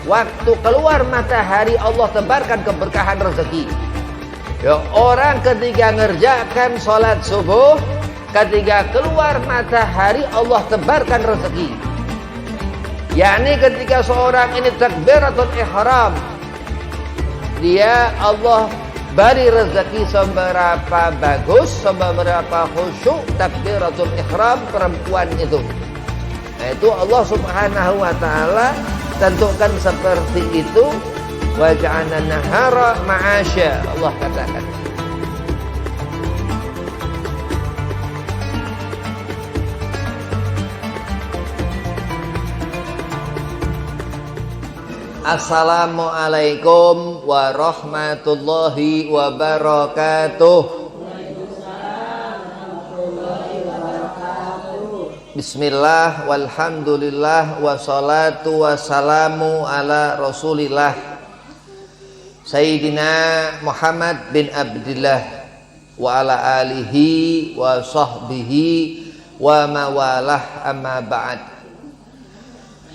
waktu keluar matahari Allah tebarkan keberkahan rezeki. Ya, orang ketika ngerjakan sholat subuh, ketika keluar matahari Allah tebarkan rezeki. Yakni ketika seorang ini takbiratul ihram, dia Allah beri rezeki seberapa bagus, seberapa khusyuk takbiratul ihram perempuan itu. Nah, itu Allah Subhanahu wa taala tentukan seperti itu. Wa ja'alna nahara ma'asya, Allah katakan. Assalamualaikum warahmatullahi wabarakatuh. Bismillah walhamdulillah wassalatu wassalamu ala rasulillah Sayyidina Muhammad bin Abdillah wa ala alihi wa sahbihi wa mawalah, amma ba'd.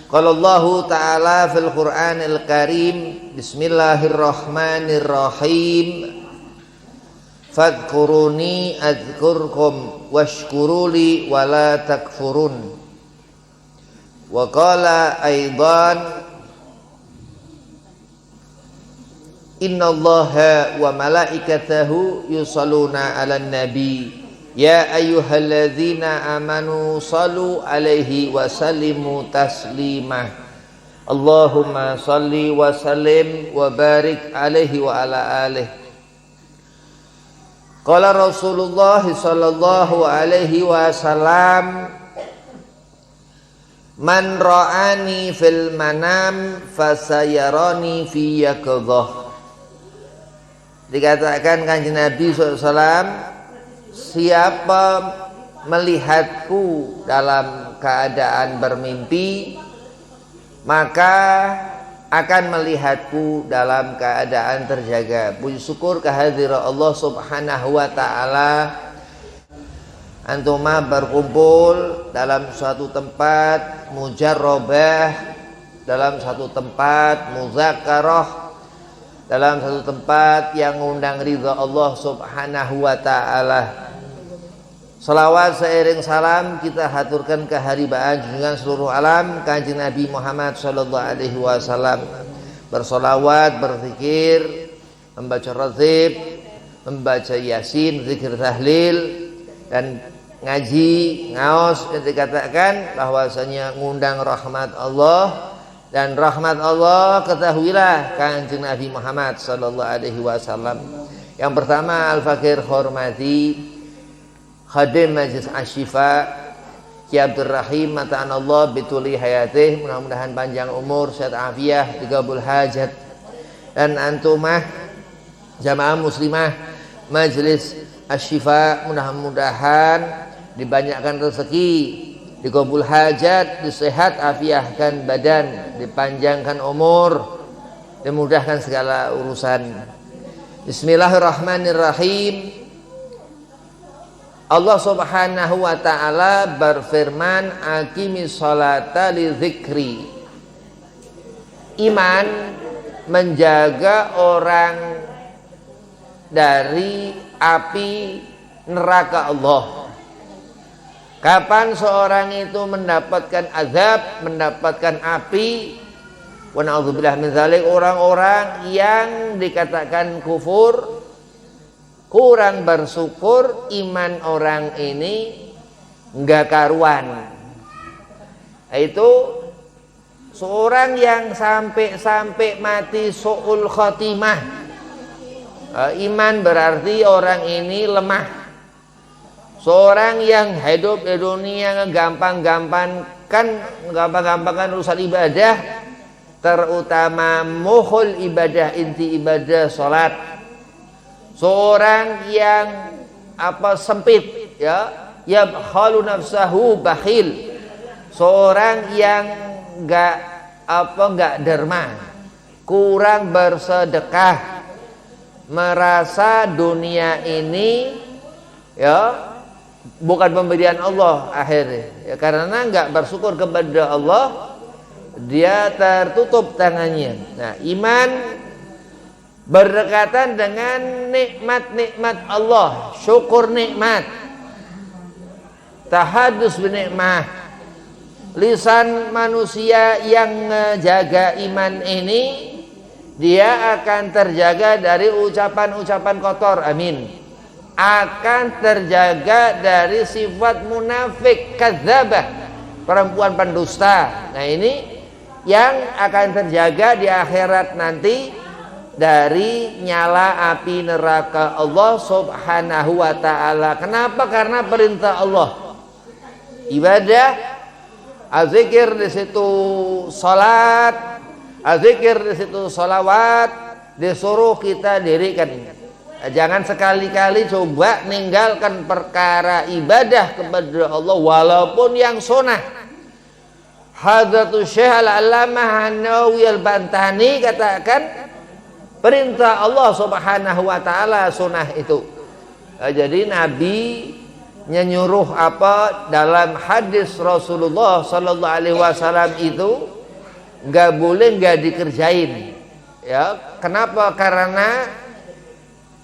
Qala Allah Ta'ala fil Qur'anil Karim, Bismillahirrahmanirrahim, fadhkuruni adzkurkum washkuruli wala takfurun. Wa qala aidan, innallaha wa malaikatahu yusalluna 'alan nabi ya ayyuhalladzina amanu sallu alaihi wa sallimu taslimah. Allahumma salli wa sallim wa barik alaihi wa ala alihi. Qala Rasulullah sallallahu alaihi wasallam, man ra'ani fil manam fasayarani fi yaqdhah. Dikatakan Kanjeng Nabi SAW, siapa melihatku dalam keadaan bermimpi, maka akan melihatku dalam keadaan terjaga. Puji syukur kehadiran Allah Subhanahu wa taala. Antumah berkumpul dalam suatu tempat mujarrabah, dalam satu tempat muzakarah, dalam satu tempat yang mengundang ridha Allah Subhanahu wa taala. Salawat seiring salam kita haturkan keharibaan junjungan seluruh alam Kanjeng Nabi Muhammad sallallahu alaihi wasallam. Bersolawat, berzikir, membaca ratib, membaca yasin, zikir tahlil, dan ngaji, ngaos yang dikatakan bahwasanya ngundang rahmat Allah. Dan rahmat Allah ketahuilah Kanjeng Nabi Muhammad sallallahu alaihi wasallam. Yang pertama, al-fakir hormati Khadim Majlis Asy-Syifa Ki Abdul Rahim mata'anallah bituli hayatih, mudah-mudahan panjang umur, sehat afiah, digabul hajat. Dan antumah jamaah muslimah Majlis Asy-Syifa, mudah-mudahan dibanyakkan rezeki, digabul hajat, disehat afiahkan badan, dipanjangkan umur, dimudahkan segala urusan. Bismillahirrahmanirrahim. Allah Subhanahu wa taala berfirman, aqimis sholata li dzikri. Iman menjaga orang dari api neraka Allah. Kapan seorang itu mendapatkan azab, mendapatkan api? Wa na'udzubillah min dzalik, orang-orang yang dikatakan kufur, kurang bersyukur, iman orang ini enggak karuan. Itu seorang yang sampai mati su'ul khotimah. Iman berarti orang ini lemah. Seorang yang hidup di dunia gampang-gampangkan urusan ibadah, terutama mukhul ibadah, inti ibadah salat. Seorang yang sempit, ya yabkhalu nafsahu, bakhil. Seorang yang enggak derma, kurang bersedekah, merasa dunia ini ya bukan pemberian Allah akhirnya, ya, karena enggak bersyukur kepada Allah, dia tertutup tangannya. Nah, iman berdekatan dengan nikmat-nikmat Allah, syukur nikmat, tahadus binikmah. Lisan manusia yang menjaga iman ini, dia akan terjaga dari ucapan-ucapan kotor, amin. Akan terjaga dari sifat munafik, kadzabah, perempuan pendusta. Nah, ini yang akan terjaga di akhirat nanti dari nyala api neraka Allah Subhanahu wa ta'ala. Kenapa? Karena perintah Allah. Ibadah, azikir di situ salat, azikir di situ salawat, disuruh kita dirikan. Jangan sekali-kali coba ninggalkan perkara ibadah kepada Allah walaupun yang sunnah. Hadratus Syekh Al-Allamah An-Nawawi Al-Bantani katakan perintah Allah Subhanahu wa ta'ala sunnah itu. Jadi Nabi nyuruh apa dalam hadis Rasulullah sallallahu alaihi wasallam itu enggak boleh enggak dikerjain. Ya, kenapa? Karena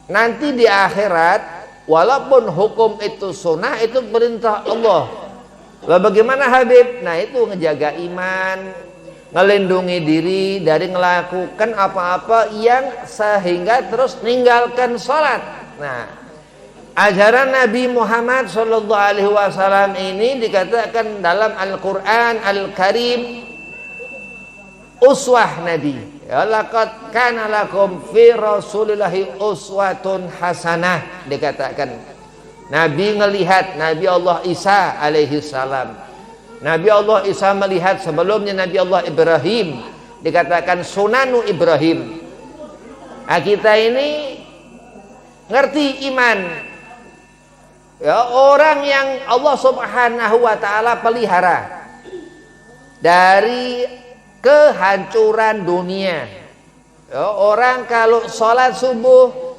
nanti di akhirat walaupun hukum itu sunnah, itu perintah Allah. Lah bagaimana Habib? Nah, itu ngejaga iman, ngelindungi diri dari melakukan apa-apa yang sehingga terus meninggalkan sholat. Nah, ajaran Nabi Muhammad sallallahu alaihi wasallam ini dikatakan dalam Al-Qur'an Al-Karim uswah Nabi. Ya, laqad kana lakum fi Rasulillahi uswatun hasanah, dikatakan. Nabi ngelihat Nabi Allah Isa alaihi salam. Nabi Allah Isa melihat sebelumnya Nabi Allah Ibrahim, dikatakan sunanu Ibrahim. Nah, kita ini ngerti iman. Ya, orang yang Allah Subhanahu wa ta'ala pelihara dari kehancuran dunia. Ya, orang kalau sholat subuh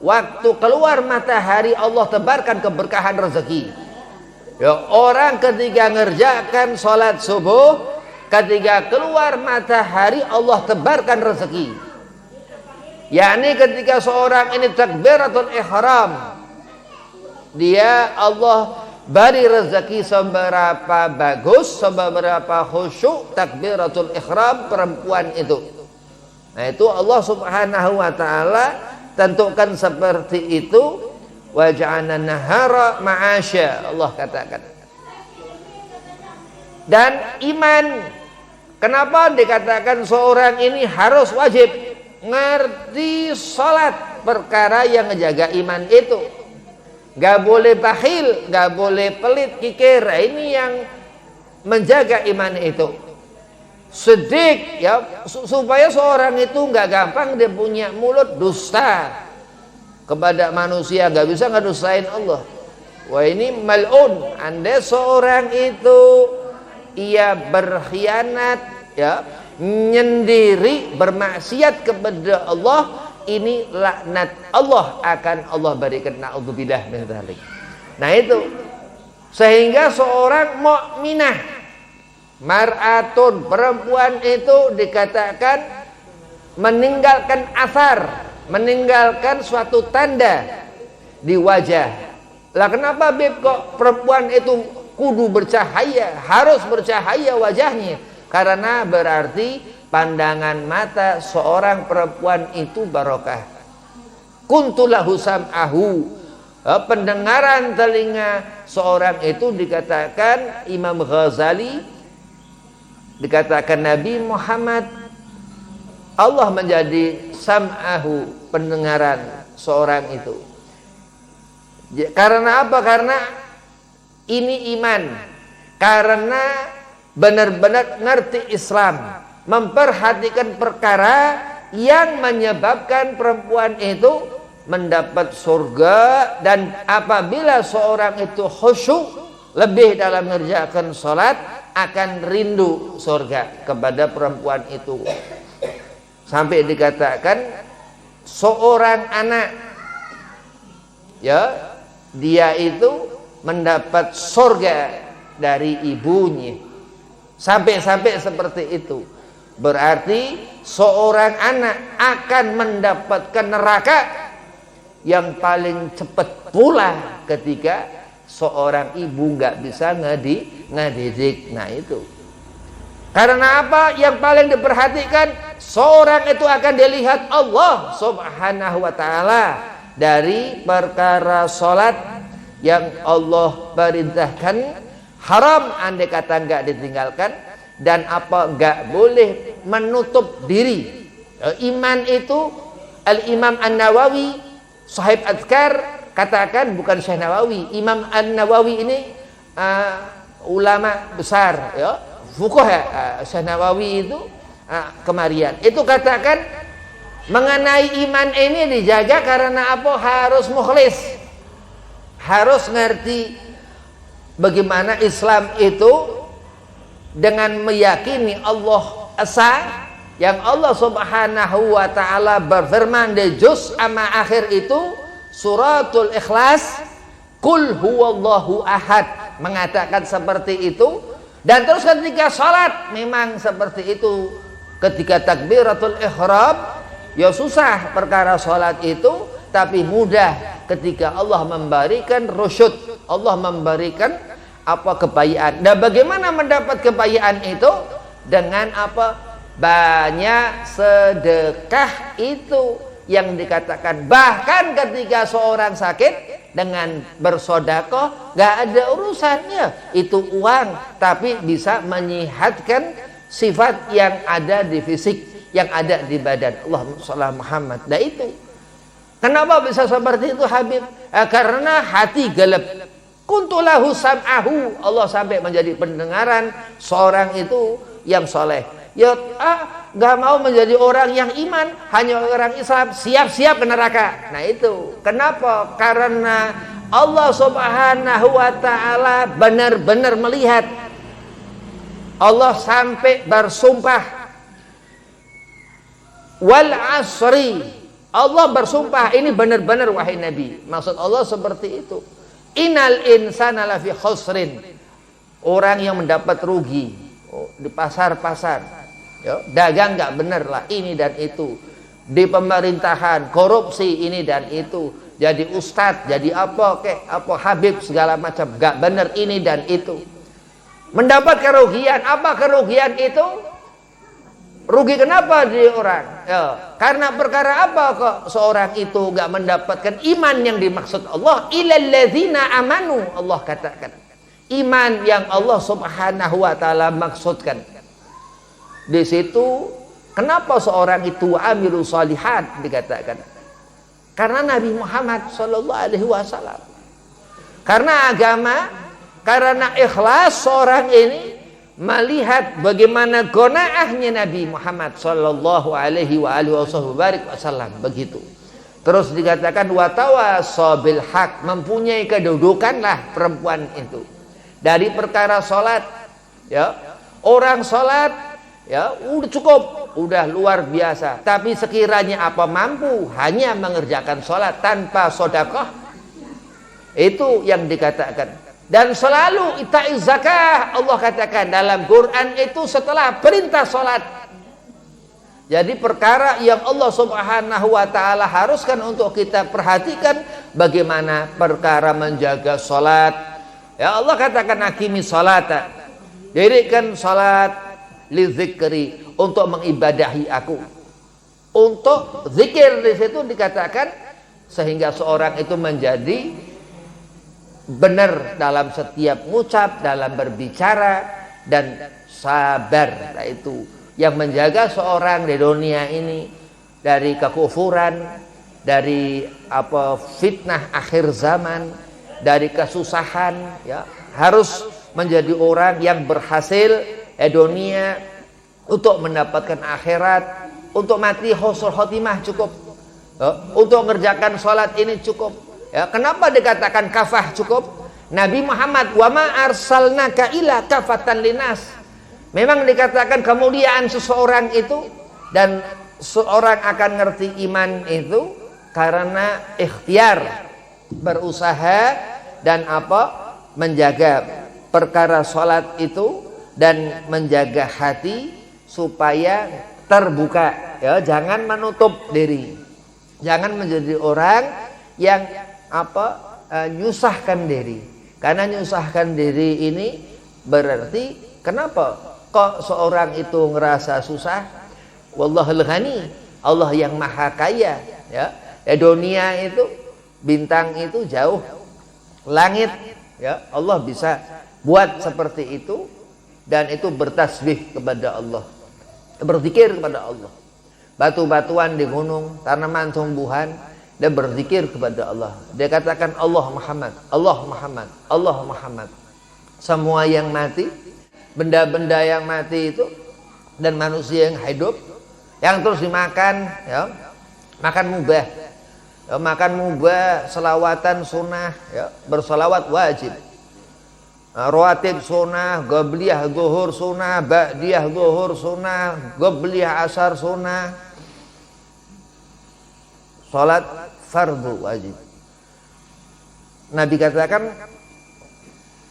waktu keluar matahari Allah tebarkan keberkahan rezeki. Ya, orang ketika ngerjakan sholat subuh, ketika keluar matahari Allah tebarkan rezeki. Yakni ketika seorang ini takbiratul ihram, dia Allah beri rezeki seberapa bagus, seberapa khusyuk takbiratul ihram perempuan itu. Nah, itu Allah Subhanahu wa ta'ala tentukan seperti itu. Wa ja'alna nahara ma'asya, Allah katakan. Dan iman, kenapa dikatakan seorang ini harus wajib ngerti salat, perkara yang menjaga iman itu. Gak boleh bakhil, gak boleh pelit kikir. Ini yang menjaga iman itu. Sedik, ya, supaya seorang itu gak gampang dia punya mulut dusta kepada manusia, gak bisa ngedustain Allah. Wah, ini mal'un. Andai seorang itu ia berkhianat, ya, nyendiri, bermaksiat kepada Allah, ini laknat Allah akan Allah berikan, naudzubillah min dzalik. Nah, itu sehingga seorang mukminah, mar'atun, perempuan itu dikatakan meninggalkan asar, meninggalkan suatu tanda di wajah. Lah kenapa Bib kok perempuan itu kudu bercahaya, harus bercahaya wajahnya? Karena berarti pandangan mata seorang perempuan itu barokah. Kuntulahu sam'ahu, pendengaran telinga seorang itu dikatakan Imam Ghazali, dikatakan Nabi Muhammad Allah menjadi sam'ahu, pendengaran seorang itu. Karena apa? Karena ini iman. Karena benar-benar ngerti Islam, memperhatikan perkara yang menyebabkan perempuan itu mendapat surga. Dan apabila seorang itu khusyuk lebih dalam mengerjakan sholat, akan rindu surga kepada perempuan itu. Sampai dikatakan seorang anak, ya, dia itu mendapat surga dari ibunya. Sampai seperti itu. Berarti seorang anak akan mendapatkan neraka yang paling cepat pula ketika seorang ibu nggak bisa ngedidik. Nah itu. Karena apa? Yang paling diperhatikan, seorang itu akan dilihat Allah Subhanahu wa ta'ala dari perkara sholat yang Allah perintahkan, haram andai kata nggak ditinggalkan, dan apa nggak boleh menutup diri. Iman itu Al-Imam An-Nawawi Sahib Adhkar katakan, bukan Syekh Nawawi, Imam An-Nawawi ini ulama besar ya, fuqaha. Syekh Nawawi itu kemarian itu katakan mengenai iman ini dijaga karena apa? Harus mukhlis, harus ngerti bagaimana Islam itu dengan meyakini Allah Esa, yang Allah Subhanahu wa ta'ala berfirman di juz amma akhir itu suratul Ikhlas, Qul huwallahu ahad, mengatakan seperti itu. Dan terus ketika sholat memang seperti itu. Ketika takbiratul ihram ya susah perkara sholat itu, tapi mudah ketika Allah memberikan rusyud, Allah memberikan kebahagiaan. Dan bagaimana mendapat kebahagiaan itu? Dengan banyak sedekah itu yang dikatakan. Bahkan ketika seorang sakit, dengan bersedekah gak ada urusannya itu uang, tapi bisa menyehatkan sifat yang ada di fisik, yang ada di badan. Allahumma shalli Muhammad. Nah itu kenapa bisa seperti itu Habib? Karena hati gelap. Kuntulahu sam'ahu, Allah sampai menjadi pendengaran seorang itu yang soleh. Ya gak mau menjadi orang yang iman, hanya orang Islam, siap-siap ke neraka. Nah itu kenapa? Karena Allah Subhanahu wa ta'ala benar-benar melihat. Allah sampai bersumpah, wal asri, Allah bersumpah, ini benar-benar wahai Nabi. Maksud Allah seperti itu. Innal insana lafi khusrin, orang yang mendapat rugi di pasar-pasar, ya, dagang nggak bener lah, ini dan itu, di pemerintahan korupsi ini dan itu, jadi ustadz, jadi habib segala macam nggak bener ini dan itu, mendapat kerugian. Apa kerugian itu? Rugi kenapa di orang? Ya, karena perkara apa kok seorang itu nggak mendapatkan iman yang dimaksud Allah? Ilal ladzina amanu, Allah katakan. Iman yang Allah Subhanahu wa ta'ala maksudkan. Di situ kenapa seorang itu amilu shalihat dikatakan? Karena Nabi Muhammad sallallahu alaihi wasallam. Karena agama, karena ikhlas seorang ini melihat bagaimana gonaahnya Nabi Muhammad sallallahu alaihi wasallam begitu. Terus dikatakan watawasaw bil haq, mempunyai kedudukanlah perempuan itu dari perkara salat, ya. Orang salat ya udah cukup, udah luar biasa. Tapi sekiranya mampu hanya mengerjakan salat tanpa sedekah, itu yang dikatakan. Dan selalu ita'iz zakah, Allah katakan dalam Quran itu setelah perintah sholat. Jadi perkara yang Allah Subhanahu wa ta'ala haruskan untuk kita perhatikan, bagaimana perkara menjaga sholat. Ya Allah katakan akimi sholata, dirikan sholat li zikri, untuk mengibadahi aku. Untuk zikir di situ dikatakan sehingga seorang itu menjadi benar dalam setiap ngucap, dalam berbicara, dan sabar. Nah, itu yang menjaga seorang di dunia ini dari kekufuran, dari fitnah akhir zaman, dari kesusahan, ya, harus menjadi orang yang berhasil di dunia untuk mendapatkan akhirat, untuk mati husnul khotimah cukup, untuk mengerjakan sholat ini cukup. Ya, kenapa dikatakan kafah cukup? Nabi Muhammad wa ma arsalnaka illa kafatan linas. Memang dikatakan kemuliaan seseorang itu, dan seorang akan ngerti iman itu karena ikhtiar, berusaha dan menjaga perkara sholat itu dan menjaga hati supaya terbuka, ya, jangan menutup diri. Jangan menjadi orang yang nyusahkan diri. Karena nyusahkan diri ini berarti kenapa kok seorang itu ngerasa susah? Wallahul ghani, Allah yang maha kaya, ya. Dunia itu, bintang itu jauh, langit, ya, Allah bisa buat seperti itu, dan itu bertasbih kepada Allah, berzikir kepada Allah. Batu-batuan di gunung, tanaman tumbuhan, dia berzikir kepada Allah. Dia katakan Allah Muhammad, Allah Muhammad, Allah Muhammad. Semua yang mati, benda-benda yang mati itu, dan manusia yang hidup, yang terus dimakan, ya, makan mubah, ya, makan mubah, selawatan sunnah, ya, berselawat wajib. Rawatib sunnah, qabliyah zuhur sunnah, ba'diyah zuhur sunnah, qabliyah asar sunnah. Salat fardu wajib. Nabi katakan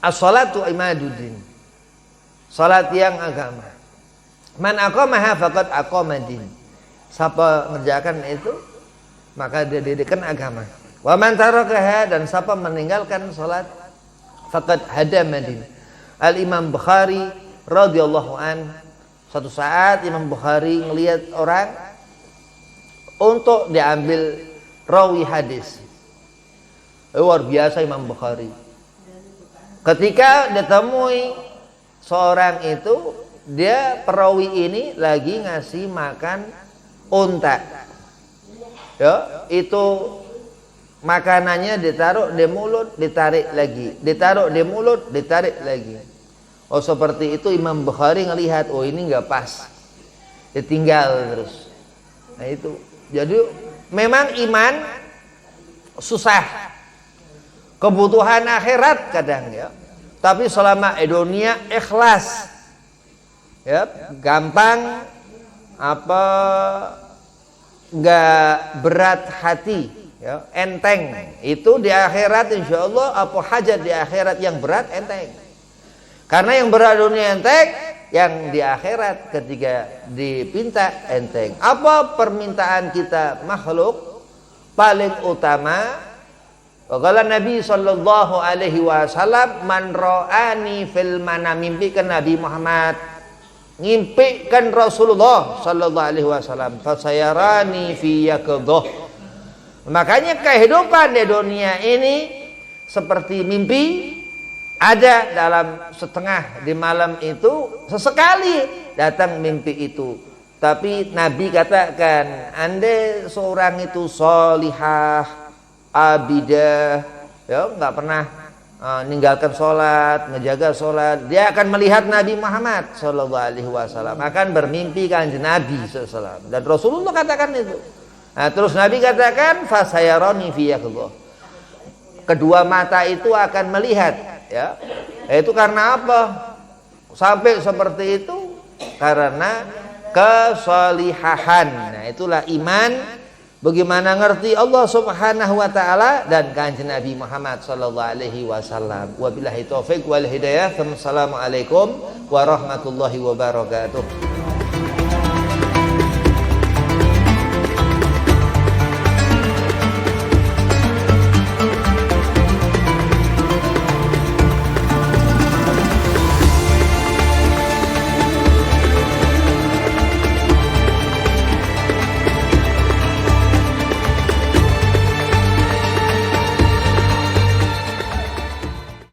as-salatu imaduddin. Salat yang agama. Man aqamaha faqad aqama din. Siapa mengerjakan itu maka dia dirikan agama. Wa man tarakaha, dan siapa meninggalkan salat faqad hadama din. Al-Imam Bukhari radhiyallahu an, suatu saat Imam Bukhari melihat orang untuk diambil rawi hadis. Luar biasa Imam Bukhari. Ketika ditemui seorang itu, dia perawi ini lagi ngasih makan unta. Ya, itu makanannya ditaruh di mulut, ditarik lagi, ditaruh di mulut, ditarik lagi. Oh, seperti itu Imam Bukhari ngelihat, oh ini nggak pas, ditinggal terus. Nah itu, jadi memang iman susah, kebutuhan akhirat kadang, ya. Tapi selama dunia ikhlas, ya, gampang, nggak berat hati, ya, enteng. Itu di akhirat insya Allah, apa hajat di akhirat yang berat enteng. Karena yang berat dunia enteng, yang di akhirat ketika dipinta enteng. Apa permintaan kita makhluk paling utama? Kalau Nabi sallallahu alaihi wasallam, man ra'ani fil manam, mimpikan Nabi Muhammad, ngimpikan Rasulullah sallallahu alaihi wasallam, fasayarani fi yaqdhah. Makanya kehidupan di dunia ini seperti mimpi, ada dalam setengah di malam itu sesekali datang mimpi itu. Tapi Nabi katakan, andai seorang itu solihah, abidah, ya, nggak pernah ninggalkan sholat, ngejaga sholat, dia akan melihat Nabi Muhammad sallallahu alaihi wasallam, akan bermimpi kanjeng Nabi sallallahu alaihi wasallam. Dan Rasulullah katakan itu. Nah, terus Nabi katakan fasayarani fi yaqdhah. Kedua mata itu akan melihat, ya. Itu karena apa? Sampai seperti itu karena kesalihahan. Nah, itulah iman. Bagaimana ngerti Allah Subhanahu wa taala dan kanjeng Nabi Muhammad sallallahu alaihi wasallam. Wabillahi taufik wal hidayah. Wassalamualaikum warahmatullahi wabarakatuh.